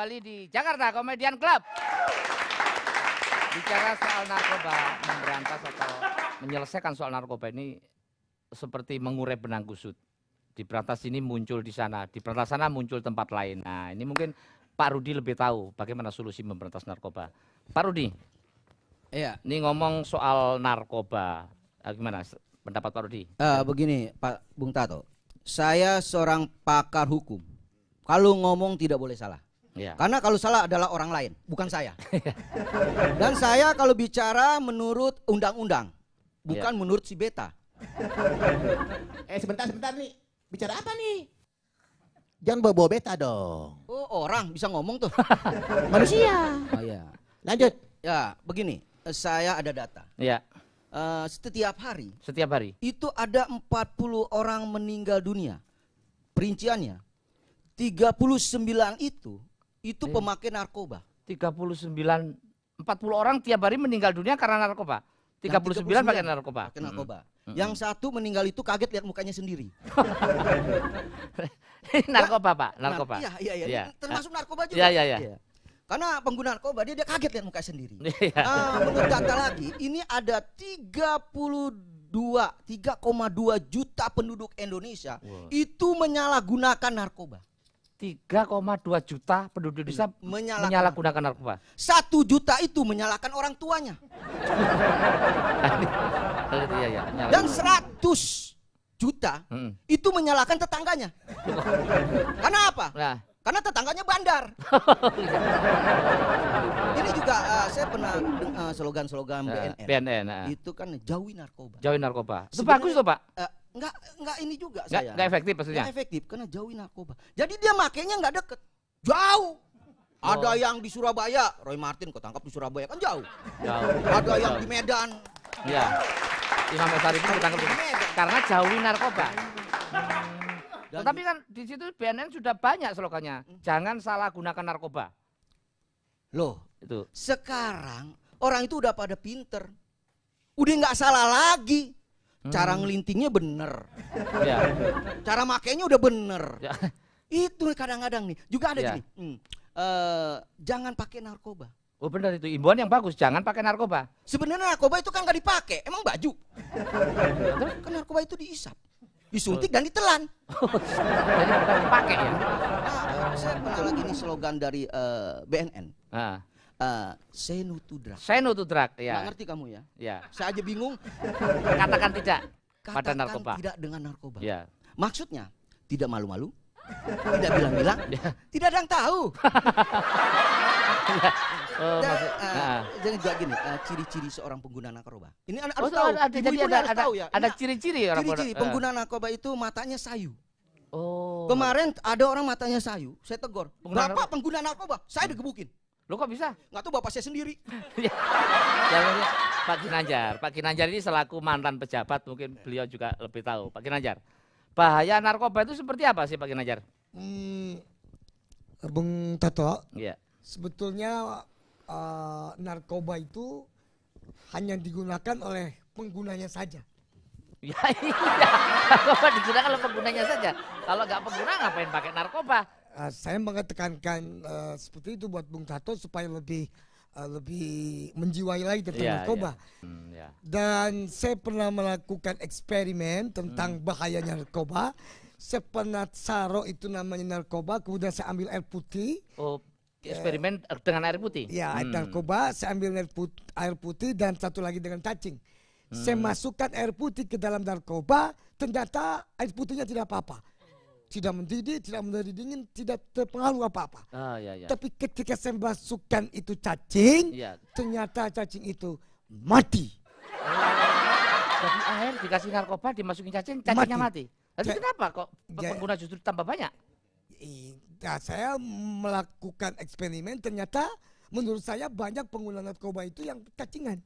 kembali di Jakarta Comedian Club. Bicara soal narkoba, memberantas atau menyelesaikan soal narkoba ini seperti mengurai benang kusut. Di berantas ini muncul di sana, di berantas sana muncul tempat lain. Nah, ini mungkin Pak Rudi lebih tahu bagaimana solusi memberantas narkoba. Pak Rudi, iya. Ini ngomong soal narkoba, gimana pendapat Pak Rudi? Begini Pak Bung Tato, saya seorang pakar hukum. Kalau ngomong tidak boleh salah. Ya. Karena kalau salah adalah orang lain, bukan saya. Dan saya kalau bicara menurut undang-undang, bukan menurut si Beta. Sebentar nih. Bicara apa nih? Jangan bawa Beta dong. Oh, orang bisa ngomong tuh. Manusia. Oh iya. Lanjut. Ya, begini. Saya ada data. Ya. Setiap hari itu ada 40 orang meninggal dunia. Perinciannya 39 itu pemakai narkoba. 39, 40 orang tiap hari meninggal dunia karena narkoba. 39 pakai narkoba. Pakai narkoba. Yang satu meninggal itu kaget lihat mukanya sendiri. Narkoba, Pak, narkoba. Iya. Termasuk narkoba juga. Iya. Karena pengguna narkoba dia kaget lihat mukanya sendiri. Menurut data lagi, ini ada 3,2 juta penduduk Indonesia itu menyalahgunakan narkoba. 3,2 juta penduduk Indonesia menyalahgunakan narkoba. 1 juta itu menyalahkan orang tuanya. Dan 100 juta itu menyalahkan tetangganya. Karena apa? Karena tetangganya bandar. Ini juga saya pernah slogan-slogan BNN. Itu kan jauhi narkoba. Jauhi narkoba. Itu bagus loh, Pak. Enggak ini juga saya. Enggak efektif maksudnya. Enggak efektif karena jauhi narkoba. Jadi dia makainya enggak deket. Jauh. Ada yang di Surabaya, Roy Martin ketangkap di Surabaya kan jauh. Ada yang di Medan. Iya. Imam Besari pun ketangkap di Medan karena jauhi narkoba. Tetapi kan di situ BNN sudah banyak slogannya. Jangan salah gunakan narkoba. Loh, itu. Sekarang orang itu udah pada pinter. Udah nggak salah lagi. Cara ngelintingnya bener. Ya. Cara makainya udah bener. Ya. Itu kadang-kadang nih. Juga ada gini. Jangan pakai narkoba. Oh benar itu imbauan yang bagus. Jangan pakai narkoba. Sebenarnya narkoba itu kan nggak dipakai. Emang baju. Kan narkoba itu diisap. Disuntik dan ditelan. Jadi bukan dipakai ya. Saya pernah lagi nih slogan dari BNN. Say no to drug. Say no to drug, ya. Nggak ngerti kamu ya? Ya. Saya aja bingung. Katakan tidak pada narkoba. Tidak dengan narkoba. Ya. Maksudnya tidak malu-malu, tidak bilang-bilang, tidak ada yang tahu. Jangan juga gini, ciri-ciri seorang pengguna narkoba. Ini harus tahu. Jadi ada ciri-ciri orang ciri-ciri pengguna narkoba itu matanya sayu. Oh. Kemarin ada orang matanya sayu, saya tegur. Bapak pengguna narkoba, saya digebukin. Lo kok bisa? Nggak tahu bapak saya sendiri. Pak Ginanjar ini selaku mantan pejabat mungkin beliau juga lebih tahu. Pak Ginanjar, bahaya narkoba itu seperti apa sih Pak Ginanjar? Bung Tato, sebetulnya narkoba itu hanya digunakan oleh penggunanya saja. Ya iya, narkoba digunakan oleh penggunanya saja. Kalau nggak pengguna ngapain pakai narkoba? Saya mengatakan seperti itu buat Bung Tato supaya lebih menjiwai lagi tentang narkoba. Dan saya pernah melakukan eksperimen tentang bahayanya narkoba. Saya pernah saro itu namanya narkoba, kemudian saya ambil air putih. Oh, eksperimen dengan air putih? Ya, narkoba, saya ambil air putih dan satu lagi dengan cacing. Saya masukkan air putih ke dalam narkoba, ternyata air putihnya tidak apa-apa. Tidak mendidih, tidak menjadi dingin, tidak terpengaruh apa-apa. Tapi ketika saya masukkan itu cacing, ternyata cacing itu mati. Jadi air dikasih narkoba, dimasukin cacingnya mati. Tapi kenapa kok pengguna justru tambah banyak? Saya melakukan eksperimen, ternyata menurut saya banyak pengguna narkoba itu yang cacingan.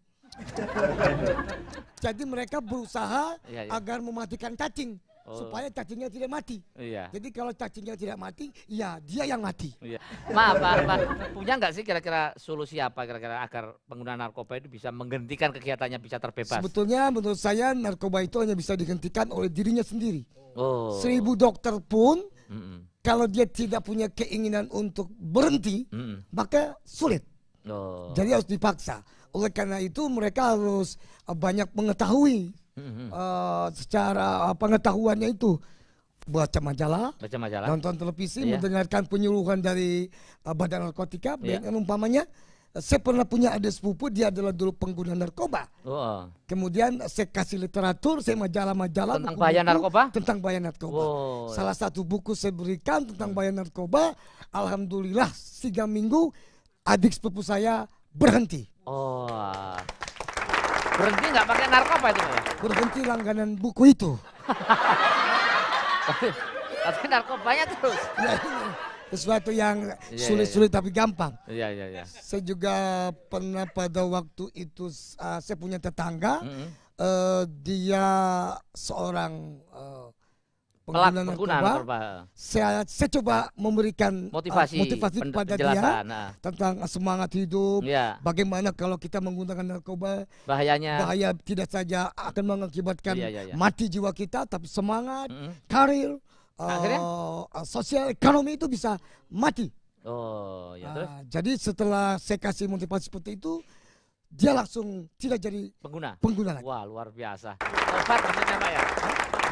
Jadi mereka berusaha agar mematikan cacing. Supaya cacingnya tidak mati. Jadi kalau cacingnya tidak mati, ya dia yang mati. Maaf Pak, punya nggak sih kira-kira solusi apa kira-kira agar pengguna narkoba itu bisa menghentikan kegiatannya, bisa terbebas? Sebetulnya menurut saya narkoba itu hanya bisa dihentikan oleh dirinya sendiri. 1000 dokter pun Kalau dia tidak punya keinginan untuk berhenti, maka sulit. Jadi harus dipaksa. Oleh karena itu mereka harus banyak mengetahui secara pengetahuannya itu. Baca majalah, nonton televisi, mendengarkan penyuluhan dari Badan Narkotika, BNN umpamanya. Saya pernah punya ada sepupu, dia adalah dulu pengguna narkoba. Kemudian saya kasih literatur, saya majalah-majalah tentang bahaya narkoba. Tentang bahaya narkoba. Salah satu buku saya berikan tentang bahaya narkoba. Alhamdulillah 3 minggu adik sepupu saya berhenti. Berhenti nggak pakai narkoba itu ya? Berhenti langganan buku itu. Tapi narkobanya terus. Ya, sesuatu yang sulit-sulit tapi gampang. Iya. Saya juga pernah pada waktu itu saya punya tetangga, dia seorang pengguna narkoba. Saya coba memberikan motivasi kepada dia tentang semangat hidup. Bagaimana kalau kita menggunakan narkoba, bahaya tidak saja akan mengakibatkan mati jiwa kita, tapi semangat, karir, sosial ekonomi itu bisa mati. Terus? Jadi setelah saya kasih motivasi seperti itu, dia langsung tidak jadi pengguna lagi. Wah, luar biasa. Tobat maksudnya Pak ya?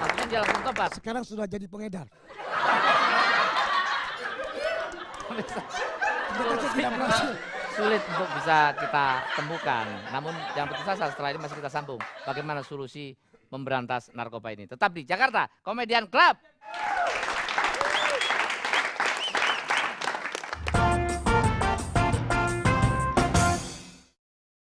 Maksudnya dia langsung tobat. Sekarang sudah jadi pengedar. Sulit untuk bisa kita temukan. Namun jangan putus asa, setelah ini masih kita sambung. Bagaimana solusi memberantas narkoba ini. Tetap di Jakarta Comedian Club.